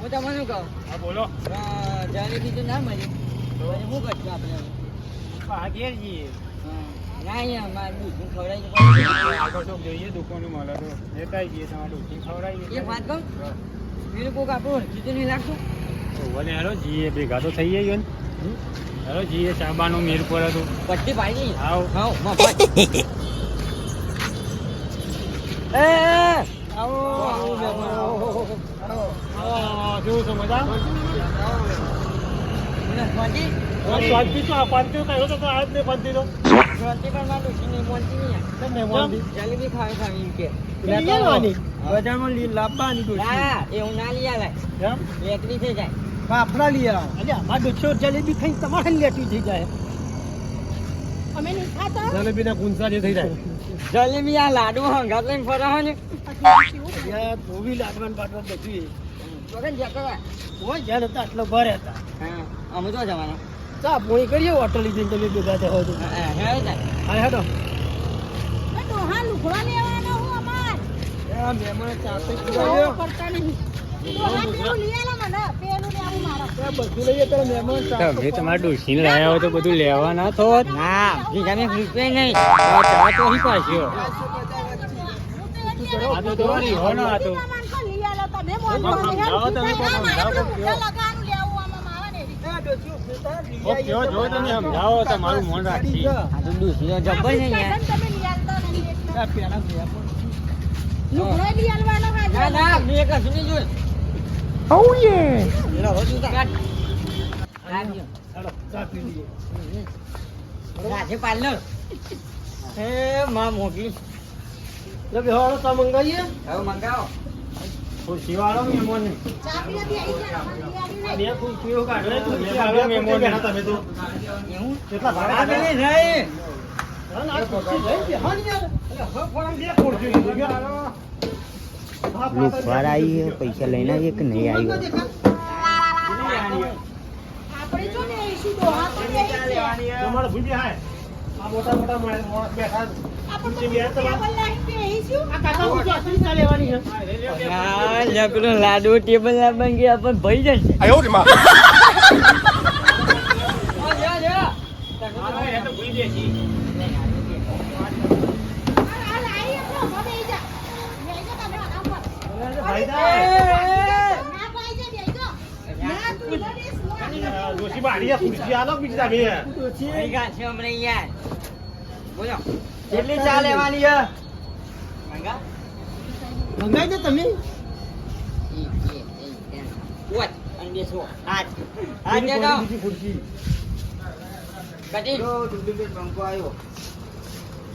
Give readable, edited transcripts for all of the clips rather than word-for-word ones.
હું તમને શું કહું? હા બોલો. જલેબી તો ના મળી પછી શું કરશું આપણે? ભાગીએ છીએ. ના અહીંયા મારે દૂધ ખવડાવી આગળ તો જોઈએ દુકાનો મળે તો લેતા જઈએ તમારે દૂધ ખવડાવીએ. એક વાત કહું, પેલું કોક આપણું ઓળખી તો નહીં લાગતું? ભલે હેલો જઈએ ભેગા તો થઈ જઈએ ને. હેલો જઈએ ચાબાનો મેર પર હતું. પટ્ટી પાડી આવ મફત. એ આવો કેવું છે મજા? શાંતિ તો શાંતિ કહ્યું તો આજ નહીં શાંતિ તો. જલેબી ખાવી એમ કે બજારમાં લાવવાની એવું ના લઈ આવે લેકડી થઈ જાય. ફાફડા લઈ આવો. અમારે દોઢસો જલેબી ખાઈ તમારે લેટી થઈ જાય. અમે નહીં ખાતા. જલેબી ના ગુંસા જે થઈ જાય. જલેબી આ લાડુ હંગાત લઈને ફરવા ને ધોવી લાડવાન બાટવા બધું વગર જ્યાં કરવા. હોય જ્યાં હતા આટલો ભરે હતા. હા અમે તો જવાના. ચા પોણી કરીએ હોટલ જઈને તમે ભેગા થયા તો. હે જાય હા હેડો. એ ડોહા લુગડા લેવાના હું અમાર. મહેમાન ચાતે આવું કરતા નહીં. ડોહા પેલું લઈ આલો મને. પેલું લેવું મારા. બધું લઈએ તો મહેમાન તમે તમારા ડોસીને લાયા હોય તો બધું લેવા ના થોત. ના બીજાને રૂપિયા નહીં ચા તો અહીં પાછો. આ તો તમારી હો ને આ તો. લઈ આલો તમે મોજ સમજાવો તમે કોણ સમજાવો કોણ કયો. લગાનું લેવું આમાં મારે ને. ઓ કયો જો તમે સમજાવો તો મારું મન રાખી. આ તો દૂસરીઓ જબ્બર છે યાર. તમે લઈ આલતા નહીં એટલે. પેલા લુગડા લઈ આલવાનો ના હાજર. ના મેં કશું નહીં જોયું. એલા વધુ તો કાઢ. રાખજો. હેડો ચા પી લઈએ. રાજે પાર્લર. એ માં મોકલી. લે બેહાડો ચા મંગાવીએ. હવે મંગાવો. ખુરશી વાળો મહેમાન ને. ચા પીને બી આવી જા. લઈ બે ખુરશીઓ કાઢો. ખુરશી વાળો મહેમાન ને. તમે તો એવું કેટલા આ ભાડા પેલી રહી. આ ખુરશી લઈ બેહાડ યાર. અરે હવે ફોન બે ખુરશી લીધી યાર. લુફાર આવી પૈસા લઈને આવીએ કે નહીં આવ્યો? આપણે જો ને એસી ડોહા તો લઈ છે. તમારે ભૂલી હાય. આ મોટા મોટા માણસ બેઠા છે. આપણે તો ટેબલ લાઈન પે એસી. આ કાકા ખુરશી અસલી ચા લેવાની છે. પેલો લાડુ ટેબલ ના બન ગયા પણ ભઈ જશે. આ તો ભૂલી દેશી. આ લાઈ આપણો હવે જા. લઈ જા તમે આરામ કર. ભાઈ ના ભાઈ જે દેજો. ના તું લડીસ મોટી. દોશી બાડીએ ખુરશી આલો બીજી તમે. અહીં ગાંઠે હમણાં યાર. બોલો કેટલી ચા લેવાની છે? મંગા મંગાઈ દે તમે. વોટ અને બેસો આજ આજ ને તો બીજી ખુરશી. કટી ડુપ્લિકેટ બંકો આવ્યો.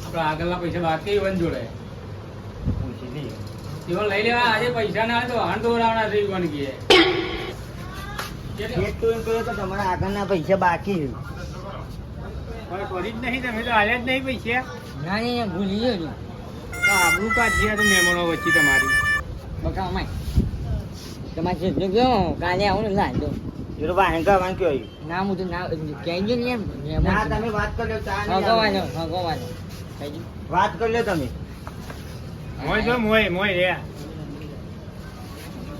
આપણા આગળના પૈસા બાકી વન જોડે. એવો લઈ લેવા આજે પૈસા ના હોય તો હાણ દોરાવના છે ઈવન કે. એક તો એમ કહ્યું તો તમારા આગળના પૈસા બાકી છે. પણ કરી જ નહીં તમે તો હાલ્યા જ નહીં પૈસા. ના નહીં ભૂલી ગયો તો આબરૂ કાઢી તો મહેમાનો વચ્ચે તમારી. બકા અમાય તમારે જેટલું ગયો કાલે આવું ને લાજો એનો વાહન કરવાનું કયો ના હું તો ના કહેજો ને એમ ના તમે વાત કરી લો ચા નહીં ભગવાનો આવે. ભગવાનો કહેજો. વાત કરી લો તમે. મોય જો મોય રે.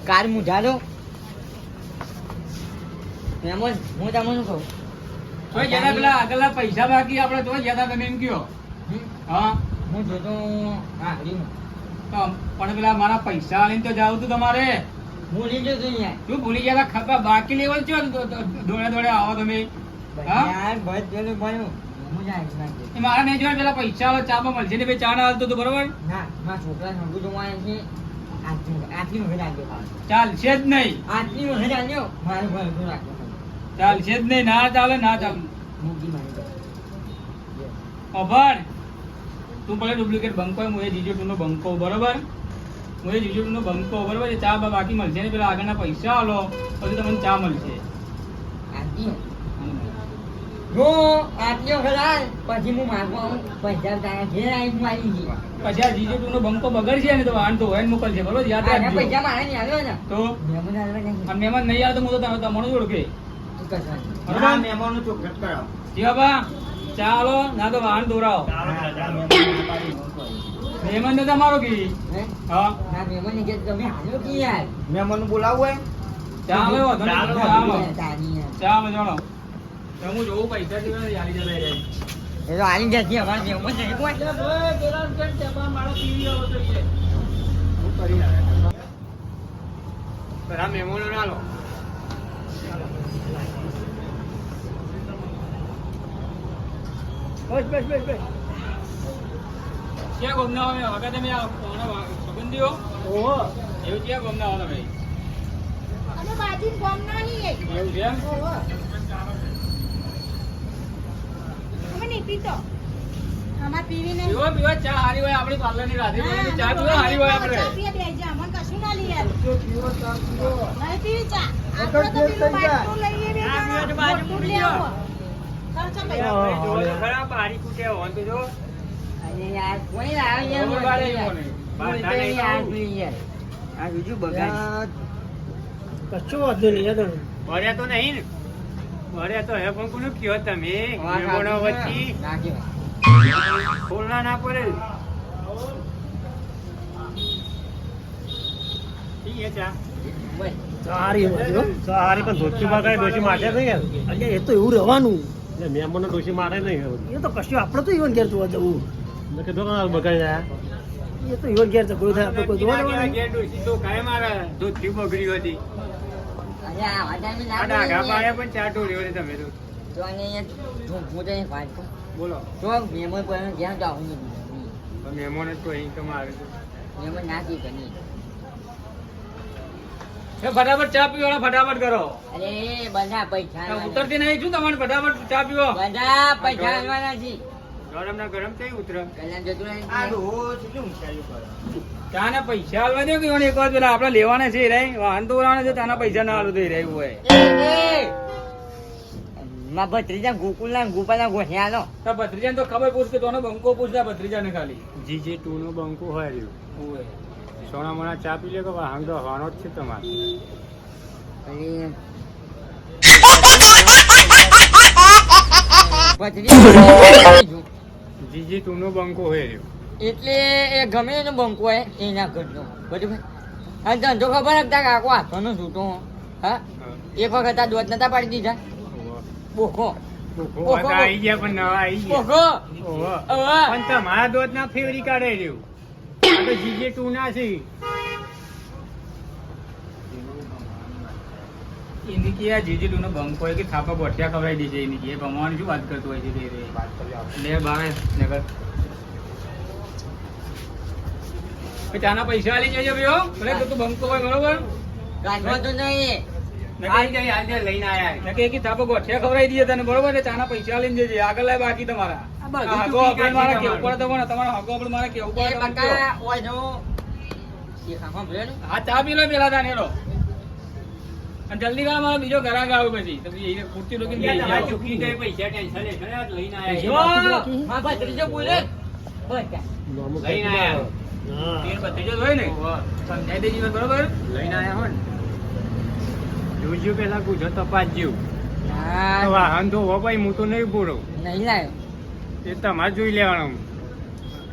કાર મુઢાડો મહેમાન હું તમને શું કહું તો જરા પેલા આગળના પૈસા બાકી આપણે તો જતા તમે એમ કયો. હા હું જોતો હા હરીમાં તો પણ પેલા મારા પૈસા લઈને તો જાવ તું તમારે. ભૂલી જતો યાર તું ભૂલી ગયા ખબર બાકી લેવલ છો દોડે દોડે આવો તમે. હા યાર બસ જોડે ભણ્યું હું જાય ના એ મારા નહીં જોડે પેલા પૈસા વાળો ચામાં મળશે ને ભાઈ ચા ના હાલતો તો બરોબર મારા છોકરા નંબુ જોવાય છે આટલી વખત આવ્યો ચાલશે જ નહીં. આટલી વખત આવ્યો મારું ઘર તો રાખો ચાલશે જ નહીં. ના ચાલે ના ચાલે. મૂકી મારી અભણ તું પડે ડુપ્લિકેટ બંકો હું એ જીજો ટુ નો બંકો બરોબર. હું એ જીજો ટુ નો બંકો બરોબર. એ ચા બાકી મળશે ને પેલા આગળના પૈસા આલો પછી તમને ચા મળશે. આટલી જો આટલી વખત આવે પછી હું માગવા આવું પૈસા તારા ઘેર આવી હું આવી ગઈ પછી આ જીજો ટુ નો બંકો બગડશે ને તો વાન તો હોય મોકલશે બરોબર. યાદ આના રાખજો. પૈસા મારે નહીં આવ્યો ને તો મહેમાન આવ્યા નહીં આ મહેમાન નહીં આવે તો હું તો તમારું જ ઓળખે તું કશા બરોબર. મહેમાનનું ચોકલેટ કરાવો. જીવાબા ચાલો ના તો વાહન દોરાવો. મહેમાન તો તમારો કી. હે હા ના મહેમાન ની ઘેર તમે હાલ્યો કે યાર મહેમાનનું બોલાવવું હોય ચાલો વાંધો નહીં, ચાલો. ચાલો તારી ચાલો ચાલો તો હું જોઉં પૈસા જેવા યાલી જતા રહે એ તો આલી જતી અમારે જેવું જ નહીં કોઈ. શું કરી રહ્યા? પેલા મહેમાનો ના લો. બસ બસ બસ બસ. ક્યાં ગમના આવે વખત તમે સંબંધીઓ ઓહો. એવું ક્યાં ગમના આવો તમે અમે બાજુની ગામના છીએ. એવું છે એમ? ઓહો. અમે નહીં પીતો. અમાર પીવી નહીં. પીવો પીવો ચા હારી હોય આપણી પાર્લરની રાધી ચા પીવો હારી હોય આપણે ચા પીએ બેસી જા. અમને કશું ના લઈ આવે. નહીં પીવી ચા. આપણે તો પેલું બાટલું લઈએ બે ના, જણા. પીવો તો બાજુ મોટું પીવી લેવું. ખર્ચો પૈસા. જો તો ખરા પારી કૂટે હોન તો જો. અરે યાર કોઈ લાવે યાર બરોબર મને એવું યાર. નહીં. હું તો યાર પી યાર. આ બીજું બગાડ. કશું વાંધો નહીં યાર. ભર્યા તો નહીં ને ભર્યા તો હે પણ કોનું કયો તમે મહેમાનો વચ્ચે નાખી. ખોલના ના પડે. ઠીક છે ચા. બસ. સારી પણ ધોતી માં કઈ ડોશી મારે નહીં યાર. એટલે એ તો એવું રહેવાનું એટલે મહેમાનો ડોશી મારે નહીં. એ તો કશું આપણે તો ઈવન ઘેર જોવા જવું મેં કીધું કે બગાડી જાય. એ તો ઈવન ઘેર ઝઘડો થાય આપણે કોઈ જોવા જવાનું ઘેર ડોશી તો કાંઈ મારે ધોતી બગડી હતી. અરે આ વાદામી આ ના ડાઘા બોલી પાડ્યા પણ ચા ઢોળી હતી તમે તો. તો આને યાર તું પોતે વાત કર. બોલો તો મેમન પર જ્યાં જાઉં નહીં. તો મહેમાનો તો અહીં તો મારે તો. મેમન નાખી કરી. એ ફટાફટ ચા પીવાનો ફટાફટ કરો અરે બધા પૈસા આલવાના. ઉતરતી નહીં શું તમારે ફટાફટ ચા પીવો બધા પૈસા આલવાના છે. ગરમ ના ગરમ થઈ ઉતરે. પહેલા જતું રહે. ચા ને પૈસા હાલવા દો કે એક વાર પેલા આપણે લેવાના છે રે વાહન તો ઉડાવવાના છે ત્યાંના પૈસા ના હાલું થઈ રહ્યું હોય માં ભત્રીજા ગોકુલના ગોપાલના ગોઠિયા આલો. તો ભત્રીજાને તો ખબર પૂછ કે તોનો બંકો પૂછતા ભત્રીજાને ખાલી જીજે ટુ નો બંકો હોય રહ્યું. સોના મોના ચા પી લે કે વાહન તો હવાનો જ છે તમારે. પછી ભત્રીજા જીજે ટુ નો બંકો હોય રહ્યો. એટલે એ ગમે એનો બંકો હોય એના ઘરનો બરાબર. અને ધંધો ખબર હતા કાકો હાથોનો છૂટો હા એક વખત આ દોત નતા પાડી દીધા બોખો ઓહો, હતા આઈ ગયા પણ નવા આઈ ગયા. બોખો ઓહો. હવે પણ તમારા દોત ના ફેવરી કાઢે રહ્યું. આ તો જીજે ટુ ના છે. એની કે આ જીજી ટુ નો બંકો હોય કે થાપા ગોઠિયા ખવડાવી દેજે એની કે એ ભમવાની શું વાત કરતો હોય છે તે રે લે બાવે નગર એ ચાના પૈસા આલી જજો ભયો ભલે તો તું બંકો હોય બરોબર કાઢવા તો નહીં. લઈને આયા. ને કે થાપો ગોઠિયા ખવડાવી દઈએ તને બરોબર એટલે ચાના પૈસા આલીને જજે આગળ લાય બાકી તમારા આ બધું આ હગો આપણે મારે કેવું પડે તો પણ તમારા હગો આપણે મારે કેવું પડે એ તો પણ કહો. બકા ઓય જો એ ખાવા ભરે ને હા ચા પી લો પેલા તાને લો અને જલ્દી કર મારો બીજો ઘરાક આવે પછી તમે એ પૂરતી લોકો તમારે ચૂકી ગઈ પૈસા ટેન્શન લેશો ને, લઈને આયા. માં ભત્રીજો બોલે બકા લઈને આયા. તેર ભત્રીજો જ હોય ને સમજાઈ દેજી વાત બરોબર લઈને આયા હો ને. જોજો પેલા ગુજો તપાસજો. ના વાહન તો હો ભાઈ હું તો નહીં પૂરો. નહીં લાયો એ તમારે જોઈ લેવાનું.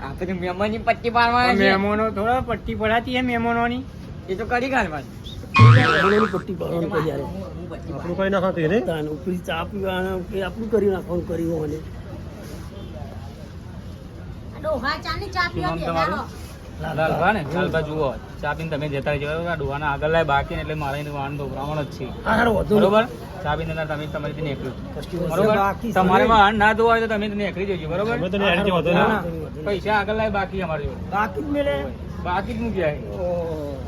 આપણે મહેમાનની પટ્ટી પાડવાની છે મહેમાનો થોડા પટ્ટી પડાતી હે મહેમાનોની. એ તો કરી કાઢવાની બોલેલી પટ્ટી પાડવાનું કોઈ યારે હું પટ્ટી આપણું કઈ ના ખાતું નહીં. તાન ઉપરી ચા પીવાના કે આપણું કરી નાખવાનું કર્યું મને ડોહા ચાની ચા શું પીવા નામ બેઠા રહો. લાલભા ને લાલભા જુઓ ચા પીને તમે જતા રહેજો બરોબર ડોહાના આગળ લાય બાકી ને એટલે મારે એનું વાહન તો બ્રાહ્મણ જ છે હા હારો વધુ બરોબર ચા પીને તમે તમારી નીકળ્યું કશું બરોબર બાકી છે. તમારે વાહન ના ધોવા હોય તો તમે નીકળી જજો બરોબર અમે તો નહીં હારી જવાતો ને. હા. પૈસા આગળ લાય બાકી અમારે જોડે બાકી જ મેલે બાકી જ મૂક્યા છે.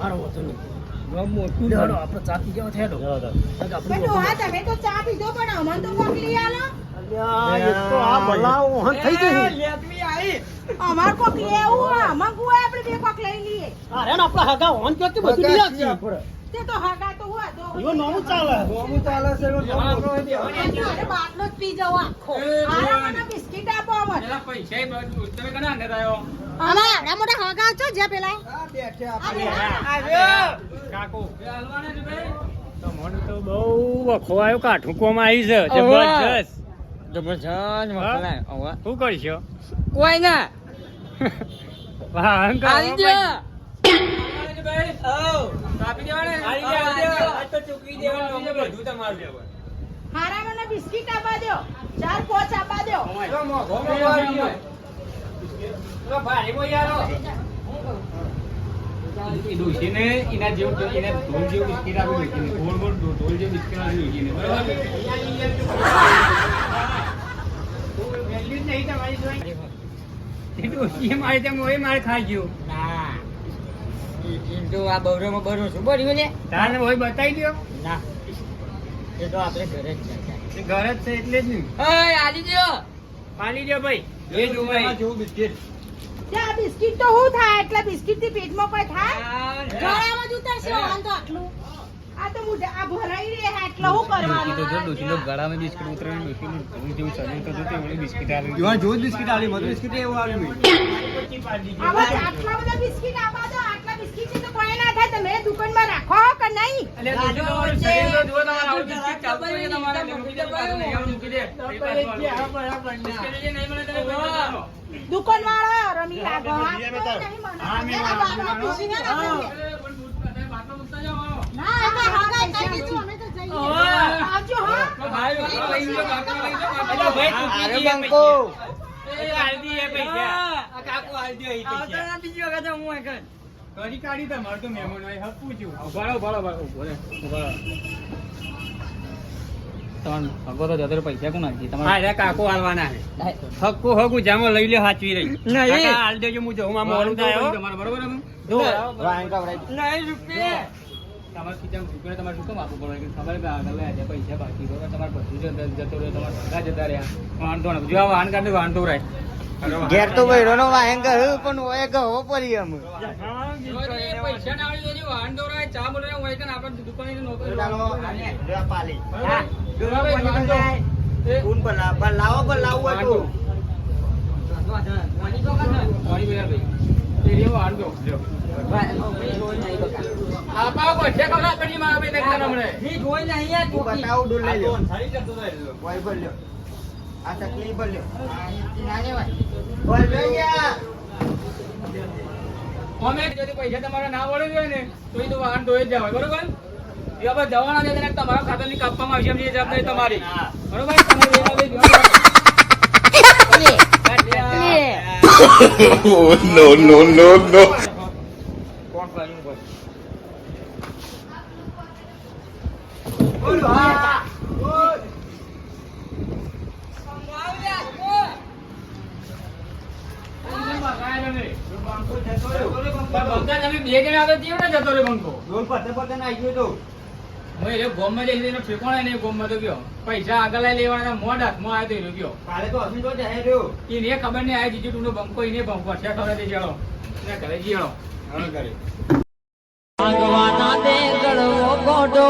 હારો વધુ નહીં મોટું લેવાનો આપણે ચા પી જવા થયા જવા દો. પણ ડોહા તમે તો ચા પીધો પણ અમને તો મોકલી આલો. આ ભલા ઓહન થઈ જશે અમાર કોક લેવું હોય અમાર કોઈ આપણે બે કોક લઈ લઈએ અરે ને આપણા હગા ઓહન ક્યાંથી બધું લઈ આવશે તે તો હગા તો હોય તો એવો નોમું ચાલે અરે બાટલો જ પી જાવ આખો આરા મને બિસ્કિટ આપો અમને પેલા પૈસા ય બધું તમે કના અંદર આવ્યો અમાર આવડા મોટા હગા છો જે પેલા કાકો એ હાલવાના છે ભાઈ તમારું તો બહુ વખો આવ્યો કાઠું કોમાં આવી છે જબરજસ્ત. જબરજસ્ત મકલાય હવે શું કરશો? કોઈ ના વાહન આવી કરવા ગયો હાલવાના છે ભાઈ ચા પી દેવાના? આવી ગયા. આજ તો ચૂકવી બધું તમારું લેવું. હારા મને બિસ્કિટ આપવા દ્યો 4-5 આપવા દ્યો ભારીમાં યાર એ ડોશીને એના જેવું એને ઢોલ જેવું બિસ્કિટ આપી ડોશીને ગોળ ગોળ ઢોલ જેવું બિસ્કિટ આપી ડોશીને બરાબર વેલ્યુ જ નહીં તમારી જોઈ. એ ડોશીએ મારે તેમ હોય મારે ખાઈ ગયો. ના એ તો આ બવરોમાં બરો શું બોલ્યું લે તારને હોય બતાવી દો. ના એ તો આપણે ઘરે જ છે એ ઘર જ છે એટલે જ નહીં. ઓય આલી દ્યો પાલી દો ભાઈ. એ જોવાય જેવું બિસ્કિટ. ત્યાં બિસ્કિટ તો હું થાય એટલે બિસ્કિટ થી પેટમાં કોઈ થાય ગળામાં જ ઉતરશે વાંધો આટલું આ તો મુઢે આ ભરાઈ રહે એટલે હું કરવાનું ડોશીનો ગળામાં બિસ્કિટ ઉતરે ડોશીનું ઢોલ જેવું શરીર તો જોતે એવડું બિસ્કિટ આવે યુવાન જોયું બિસ્કિટ આલી મધુ બિસ્કિટ એવું આવ્યું મેં. આવા આટલા બધા બિસ્કિટ આપવા દો આટલા બિસ્કિટ છે તો કોઈ ના થાય તમે દુકાનમાં રાખો કે નહીં અલે ડોશીનો શરીર તો જુઓ તમારે આવું બિસ્કિટ ચાલતું હોય કે તમારે મૂકી દે પાછું નહીં આવું મૂકી દે એ પાછું બિસ્કિટ જે નહીં મળે તમે પૈસા આપો. દુકાન વાળો રમી લાગો આ તો નહીં મને આ બાપને પૂછીને રાખો બાટલો મૂકતા જાઓ હાલો. ના અમે હગાઈ કઈ દીધું અમે તો જઈએ આવજો હા ભાઈ લઈ લો બાટલો લઈ લો અરે ભાઈ તું અરે કીધી એ બંકો પૈસા. એ હાલદી એ પૈસા. આ કાકુ હાલદી એ પૈસા. આવતા બીજી વખત હું એકન કરી કાઢી તમારે તો મહેમાન હોય હપું છું. ઉભા રહો, ઉભા રહો, ઉભા રહો, ઉભા રહો. તમારે ભગવો તો જતો રહે, પૈસા કોણ આપી? હા તમારે રે કાકો હાલવાના છે. હક્કુ હગું જામો લઈ લે હાચવી રહી. નહીં. કાકા હાલ દેજો હું જઉં માં મોડું થાય હો. તમારે બરોબર ને? વાંગ કવરાઈ નહીં રૂપિયા તમારે ખીચામાં છૂટને તમારે શું કામ આપવું પડે કે ખબર કે આગળ આજે પૈસા બાકી હોય તમારે બધું જતો રહ્યો તમારે બધા જતા રહ્યા વાંધો ને જો આ વાહન કાઢે વાંધો રહે ઘેર તો બૈરોનો વાંગ કર્યું પણ ઓય ગહો પડી અમે પૈસા ના આવી જાય વાહન દોરાય ચા બોલે હોય કે આપણે દુકાને નોકરી પૈસા તમારા ના વળે જોઈએ ને તો એ તો વાહન ધોઈ જ જાય બરોબર એ આપણે જવાના છે તેને તમારા ખાતા ની કાપવામાં આવશે એમની જવાબદારી તમારી બરોબર તમે no, no, no, no. કોણ કર્યું બોલ બંકા તમે બે જણા આવે તેવડે જતો રે બંકો હું એ ગોમમાં જઈને એનો ઠેકાણો નહીં ગોમમાં તો ગયો પૈસા આગળ લઈ લેવાના મોઢ હાથમાં આવ્યો તો ગયો એને ખબર નહીં આ જીજુ તું બંકો એને બંકો છે ખબર તે ચડો એને ઘરે જીયડો ભગવાના દે ગળવો ગોડો